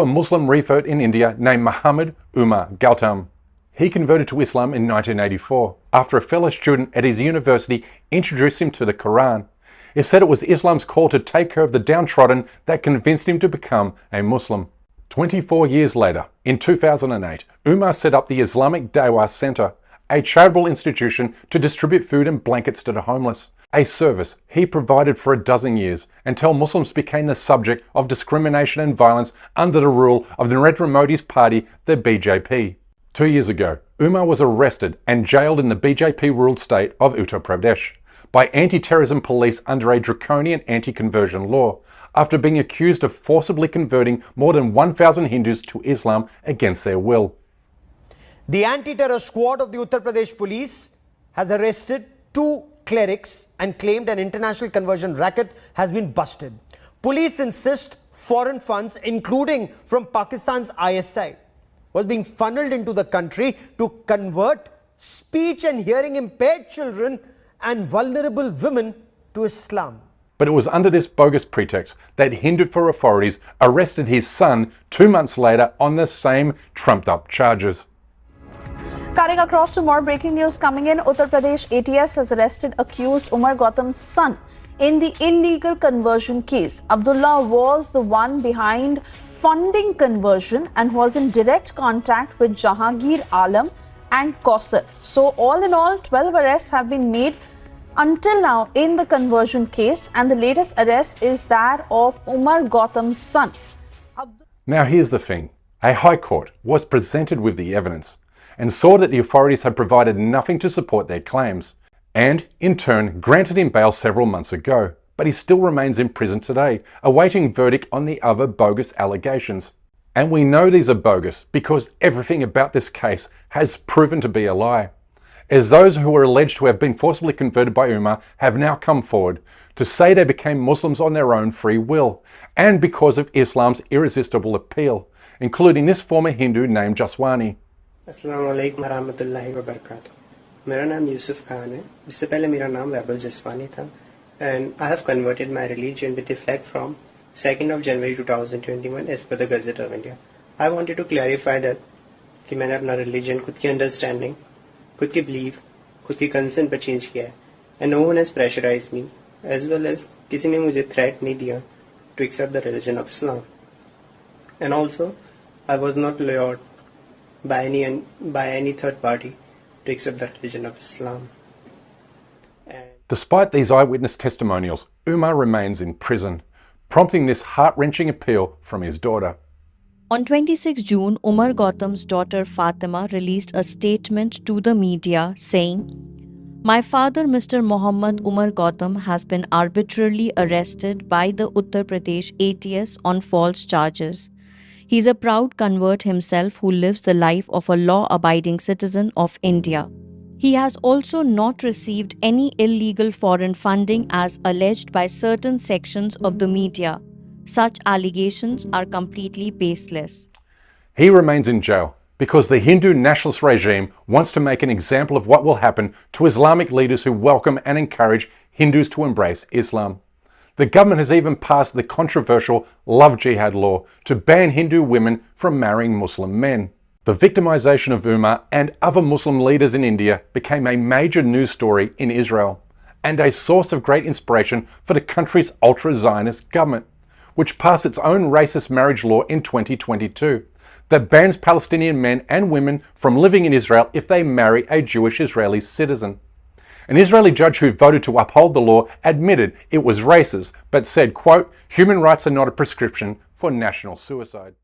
A Muslim revert in India named Muhammad Gautam. He converted to Islam in 1984 after a fellow student at his university introduced him to the Quran. It said it was Islam's call to take care of the downtrodden that convinced him to become a Muslim. 24 years later, in 2008, Umar set up the Islamic Dawah Center, a charitable institution to distribute food and blankets to the homeless, a service he provided for a dozen years until Muslims became the subject of discrimination and violence under the rule of Narendra Modi's party, the BJP. 2 years ago, Umar was arrested and jailed in the BJP-ruled state of Uttar Pradesh by anti-terrorism police under a draconian anti-conversion law, after being accused of forcibly converting more than 1,000 Hindus to Islam against their will. The anti-terror squad of the Uttar Pradesh police has arrested 2 clerics and claimed an international conversion racket has been busted. Police insist foreign funds, including from Pakistan's ISI, was being funneled into the country to convert speech and hearing impaired children and vulnerable women to Islam. But it was under this bogus pretext that Hindu authorities arrested his son 2 months later on the same trumped-up charges. Cutting across to more breaking news coming in, Uttar Pradesh ATS has arrested accused Umar Gautam's son in the illegal conversion case. Abdullah was the one behind funding conversion and was in direct contact with Jahangir Alam and Kausar. So all in all, 12 arrests have been made until now in the conversion case, and the latest arrest is that of Umar Gautam's son. Now here's the thing. A High Court was presented with the evidence and saw that the authorities had provided nothing to support their claims, and in turn granted him bail several months ago. But he still remains in prison today, awaiting verdict on the other bogus allegations. And we know these are bogus because everything about this case has proven to be a lie, as those who were alleged to have been forcibly converted by Umar have now come forward to say they became Muslims on their own free will, and because of Islam's irresistible appeal, including this former Hindu named Jaswani. Assalamu alaikum warahmatullahi wabarakatuh. मेरा नाम यूसुफ खान है. इससे पहले मेरा नाम वैभव जसवानी था. And I have converted my religion with effect from 2nd of January 2021 as per the Gazette of India. I wanted to clarify that कि मैंने अपना religion खुद की understanding, खुद की belief, खुद की consent पर change किया है. And no one has pressurized me, as well as किसी ने मुझे threat नहीं दिया to accept the religion of Islam. And also, I was not lured by any third party to accept the religion of Islam. Despite these eyewitness testimonials, Umar remains in prison, prompting this heart-wrenching appeal from his daughter. On 26 June, Umar Gautam's daughter Fatima released a statement to the media saying, "My father, Mr. Muhammad Umar Gautam, has been arbitrarily arrested by the Uttar Pradesh ATS on false charges. He is a proud convert himself who lives the life of a law-abiding citizen of India. He has also not received any illegal foreign funding as alleged by certain sections of the media. Such allegations are completely baseless." He remains in jail because the Hindu nationalist regime wants to make an example of what will happen to Islamic leaders who welcome and encourage Hindus to embrace Islam. The government has even passed the controversial love jihad law to ban Hindu women from marrying Muslim men. The victimization of Umar and other Muslim leaders in India became a major news story in Israel and a source of great inspiration for the country's ultra-Zionist government, which passed its own racist marriage law in 2022 that bans Palestinian men and women from living in Israel if they marry a Jewish Israeli citizen. An Israeli judge who voted to uphold the law admitted it was racist, but said, quote, "Human rights are not a prescription for national suicide."